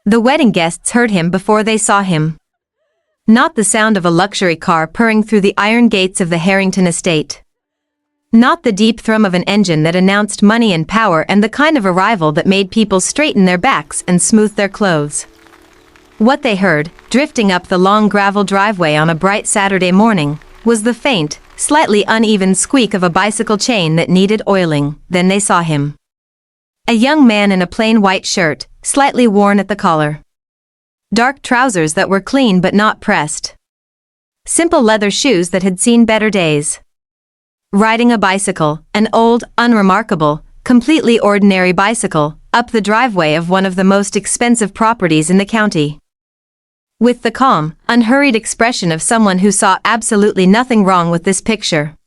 The wedding guests heard him before they saw him. Not the sound of a luxury car purring through the iron gates of the Harrington estate. Not the deep thrum of an engine that announced money and power and the kind of arrival that made people straighten their backs and smooth their clothes. What they heard, drifting up the long gravel driveway on a bright Saturday morning, was the faint, slightly uneven squeak of a bicycle chain that needed oiling. Then they saw him. A young man in a plain white shirt, slightly worn at the collar. Dark trousers that were clean but not pressed. Simple leather shoes that had seen better days. Riding a bicycle, an old, unremarkable, completely ordinary bicycle, up the driveway of one of the most expensive properties in the county. With the calm, unhurried expression of someone who saw absolutely nothing wrong with this picture.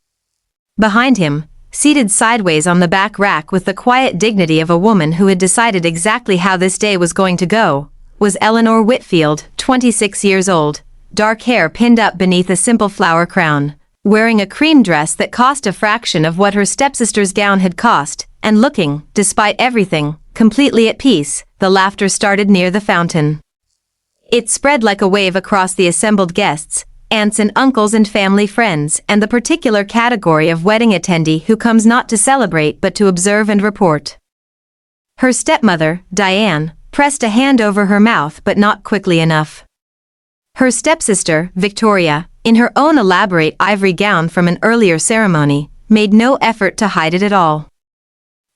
Behind him, seated sideways on the back rack with the quiet dignity of a woman who had decided exactly how this day was going to go, was Eleanor Whitfield, 26 years old, dark hair pinned up beneath a simple flower crown, wearing a cream dress that cost a fraction of what her stepsister's gown had cost, and looking, despite everything, completely at peace. The laughter started near the fountain. It spread like a wave across the assembled guests, aunts and uncles and family friends, and the particular category of wedding attendee who comes not to celebrate but to observe and report. Her stepmother, Diane, pressed a hand over her mouth but not quickly enough. Her stepsister, Victoria, in her own elaborate ivory gown from an earlier ceremony, made no effort to hide it at all.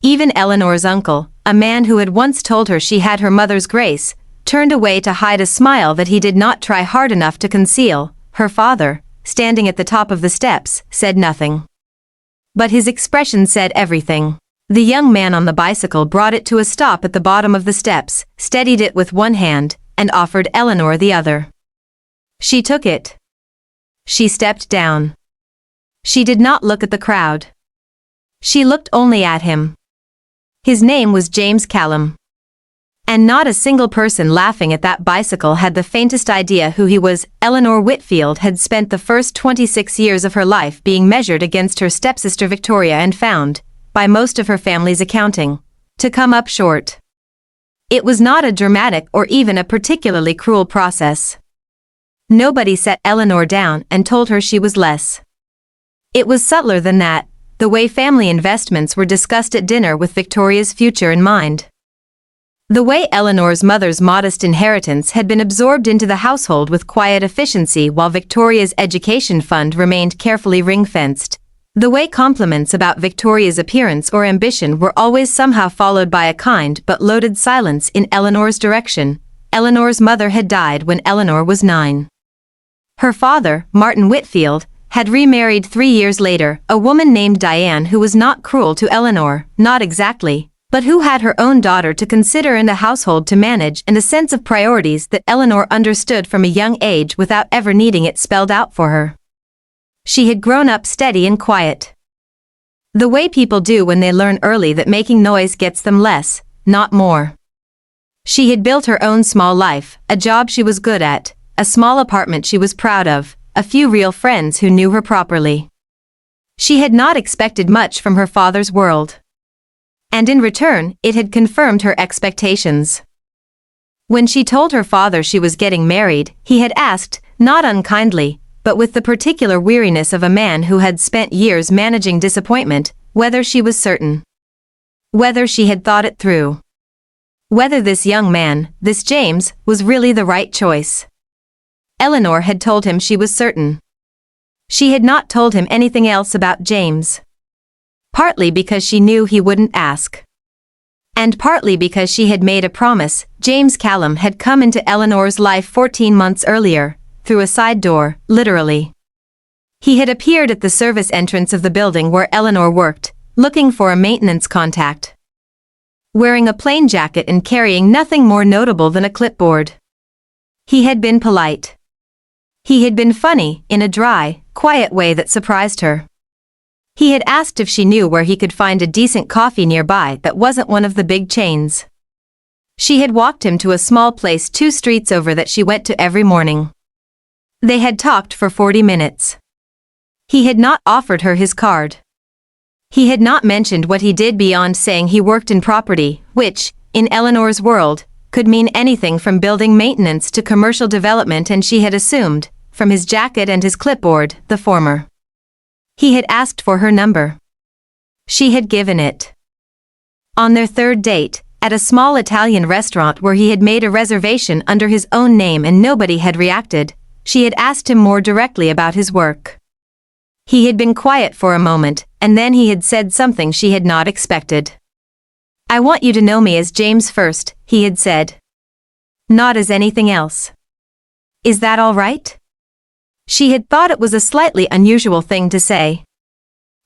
Even Eleanor's uncle, a man who had once told her she had her mother's grace, turned away to hide a smile that he did not try hard enough to conceal. Her father, standing at the top of the steps, said nothing. But his expression said everything. The young man on the bicycle brought it to a stop at the bottom of the steps, steadied it with one hand, and offered Eleanor the other. She took it. She stepped down. She did not look at the crowd. She looked only at him. His name was James Callum. And not a single person laughing at that bicycle had the faintest idea who he was. Eleanor Whitfield had spent the first 26 years of her life being measured against her stepsister Victoria and found, by most of her family's accounting, to come up short. It was not a dramatic or even a particularly cruel process. Nobody set Eleanor down and told her she was less. It was subtler than that, the way family investments were discussed at dinner with Victoria's future in mind. The way Eleanor's mother's modest inheritance had been absorbed into the household with quiet efficiency while Victoria's education fund remained carefully ring-fenced. The way compliments about Victoria's appearance or ambition were always somehow followed by a kind but loaded silence in Eleanor's direction. Eleanor's mother had died when Eleanor was 9. Her father, Martin Whitfield, had remarried 3 years later, a woman named Diane who was not cruel to Eleanor, not exactly, but who had her own daughter to consider and a household to manage and a sense of priorities that Eleanor understood from a young age without ever needing it spelled out for her. She had grown up steady and quiet. The way people do when they learn early that making noise gets them less, not more. She had built her own small life, a job she was good at, a small apartment she was proud of, a few real friends who knew her properly. She had not expected much from her father's world. And in return, it had confirmed her expectations. When she told her father she was getting married, he had asked, not unkindly, but with the particular weariness of a man who had spent years managing disappointment, whether she was certain. Whether she had thought it through. Whether this young man, this James, was really the right choice. Eleanor had told him she was certain. She had not told him anything else about James. Partly because she knew he wouldn't ask. And partly because she had made a promise. James Callum had come into Eleanor's life 14 months earlier, through a side door, literally. He had appeared at the service entrance of the building where Eleanor worked, looking for a maintenance contact. Wearing a plain jacket and carrying nothing more notable than a clipboard. He had been polite. He had been funny, in a dry, quiet way that surprised her. He had asked if she knew where he could find a decent coffee nearby that wasn't one of the big chains. She had walked him to a small place 2 streets over that she went to every morning. They had talked for 40 minutes. He had not offered her his card. He had not mentioned what he did beyond saying he worked in property, which, in Eleanor's world, could mean anything from building maintenance to commercial development, and she had assumed, from his jacket and his clipboard, the former. He had asked for her number. She had given it. On their third date, at a small Italian restaurant where he had made a reservation under his own name and nobody had reacted, she had asked him more directly about his work. He had been quiet for a moment, and then he had said something she had not expected. "I want you to know me as James first," he had said. "Not as anything else. Is that all right?" She had thought it was a slightly unusual thing to say.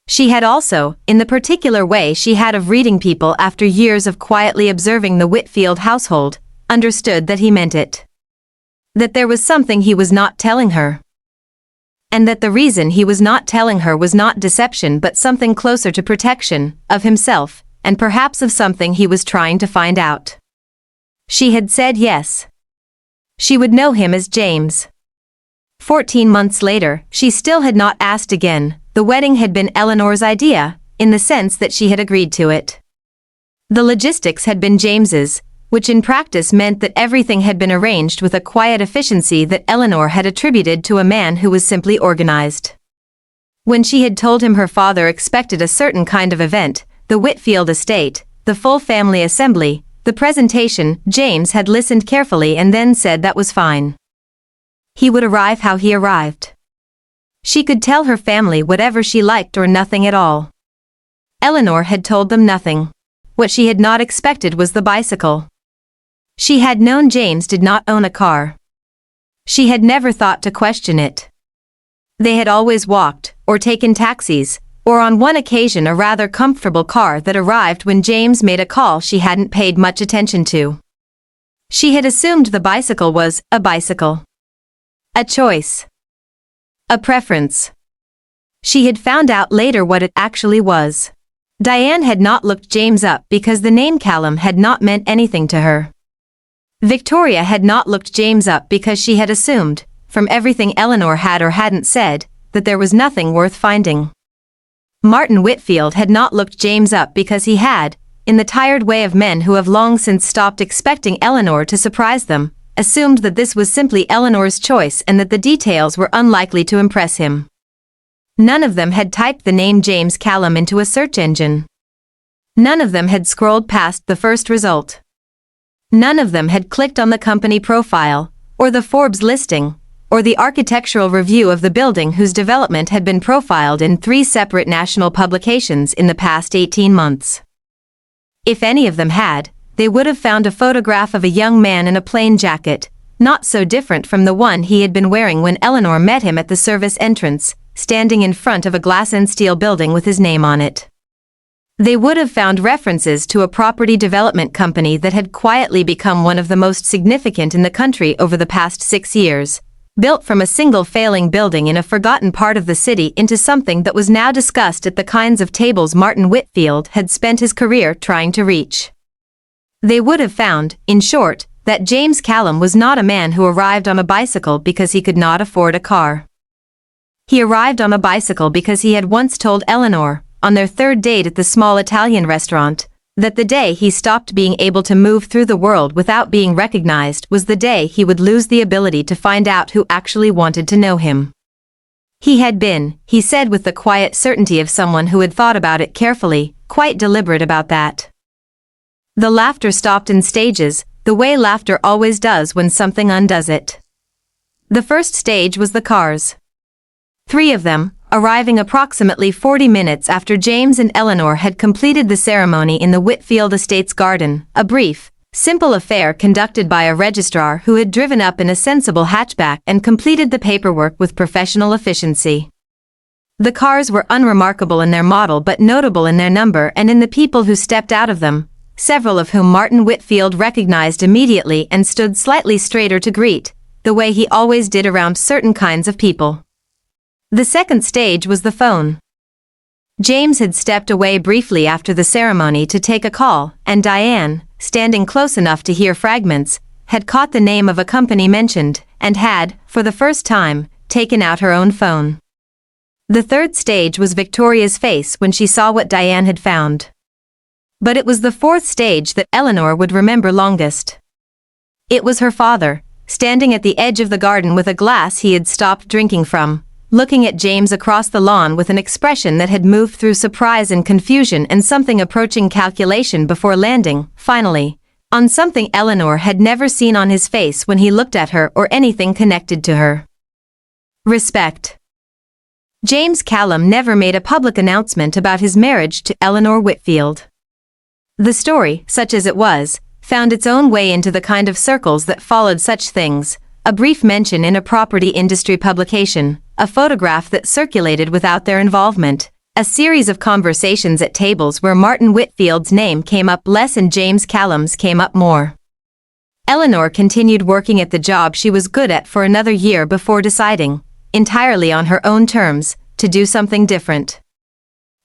She had also, in the particular way she had of reading people after years of quietly observing the Whitfield household, understood that he meant it. That there was something he was not telling her. And that the reason he was not telling her was not deception but something closer to protection, of himself, and perhaps of something he was trying to find out. She had said yes. She would know him as James. 14 months later, she still had not asked again. The wedding had been Eleanor's idea, in the sense that she had agreed to it. The logistics had been James's, which in practice meant that everything had been arranged with a quiet efficiency that Eleanor had attributed to a man who was simply organized. When she had told him her father expected a certain kind of event, the Whitfield estate, the full family assembly, the presentation, James had listened carefully and then said that was fine. He would arrive how he arrived. She could tell her family whatever she liked or nothing at all. Eleanor had told them nothing. What she had not expected was the bicycle. She had known James did not own a car. She had never thought to question it. They had always walked, or taken taxis, or on one occasion a rather comfortable car that arrived when James made a call she hadn't paid much attention to. She had assumed the bicycle was a bicycle. A choice. A preference. She had found out later what it actually was. Diane had not looked James up because the name Callum had not meant anything to her. Victoria had not looked James up because she had assumed, from everything Eleanor had or hadn't said, that there was nothing worth finding. Martin Whitfield had not looked James up because he had, in the tired way of men who have long since stopped expecting Eleanor to surprise them, assumed that this was simply Eleanor's choice and that the details were unlikely to impress him. None of them had typed the name James Callum into a search engine. None of them had scrolled past the first result. None of them had clicked on the company profile, or the Forbes listing, or the architectural review of the building whose development had been profiled in 3 separate national publications in the past 18 months. If any of them had, they would have found a photograph of a young man in a plain jacket, not so different from the one he had been wearing when Eleanor met him at the service entrance, standing in front of a glass and steel building with his name on it. They would have found references to a property development company that had quietly become one of the most significant in the country over the past 6 years, built from a single failing building in a forgotten part of the city into something that was now discussed at the kinds of tables Martin Whitfield had spent his career trying to reach. They would have found, in short, that James Callum was not a man who arrived on a bicycle because he could not afford a car. He arrived on a bicycle because he had once told Eleanor, on their third date at the small Italian restaurant, that the day he stopped being able to move through the world without being recognized was the day he would lose the ability to find out who actually wanted to know him. He had been, he said with the quiet certainty of someone who had thought about it carefully, quite deliberate about that. The laughter stopped in stages, the way laughter always does when something undoes it. The first stage was the cars. 3 of them, arriving approximately 40 minutes after James and Eleanor had completed the ceremony in the Whitfield estate's garden, a brief, simple affair conducted by a registrar who had driven up in a sensible hatchback and completed the paperwork with professional efficiency. The cars were unremarkable in their model but notable in their number and in the people who stepped out of them, several of whom Martin Whitfield recognized immediately and stood slightly straighter to greet, the way he always did around certain kinds of people. The second stage was the phone. James had stepped away briefly after the ceremony to take a call, and Diane, standing close enough to hear fragments, had caught the name of a company mentioned, and had, for the first time, taken out her own phone. The third stage was Victoria's face when she saw what Diane had found. But it was the fourth stage that Eleanor would remember longest. It was her father, standing at the edge of the garden with a glass he had stopped drinking from, looking at James across the lawn with an expression that had moved through surprise and confusion and something approaching calculation before landing, finally, on something Eleanor had never seen on his face when he looked at her or anything connected to her. Respect. James Callum never made a public announcement about his marriage to Eleanor Whitfield. The story, such as it was, found its own way into the kind of circles that followed such things: a brief mention in a property industry publication, a photograph that circulated without their involvement, a series of conversations at tables where Martin Whitfield's name came up less and James Callum's came up more. Eleanor continued working at the job she was good at for another year before deciding, entirely on her own terms, to do something different.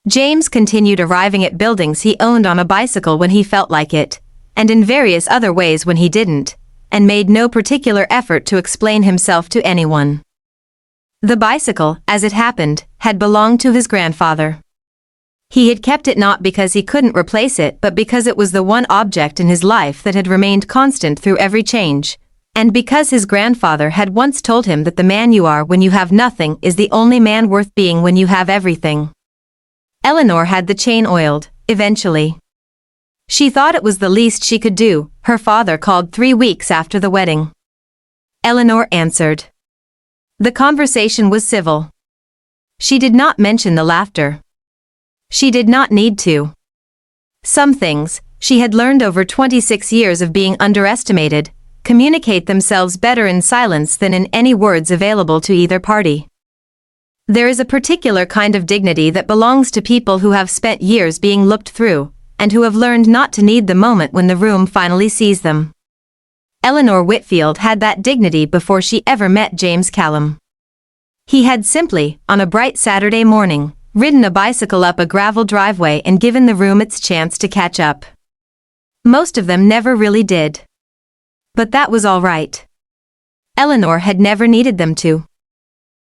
James continued arriving at buildings he owned on a bicycle when he felt like it, and in various other ways when he didn't, and made no particular effort to explain himself to anyone. The bicycle, as it happened, had belonged to his grandfather. He had kept it not because he couldn't replace it but because it was the one object in his life that had remained constant through every change, and because his grandfather had once told him that the man you are when you have nothing is the only man worth being when you have everything. Eleanor had the chain oiled, eventually. She thought it was the least she could do. Her father called 3 weeks after the wedding. Eleanor answered. The conversation was civil. She did not mention the laughter. She did not need to. Some things, she had learned over 26 years of being underestimated, communicate themselves better in silence than in any words available to either party. There is a particular kind of dignity that belongs to people who have spent years being looked through, and who have learned not to need the moment when the room finally sees them. Eleanor Whitfield had that dignity before she ever met James Callum. He had simply, on a bright Saturday morning, ridden a bicycle up a gravel driveway and given the room its chance to catch up. Most of them never really did. But that was all right. Eleanor had never needed them to.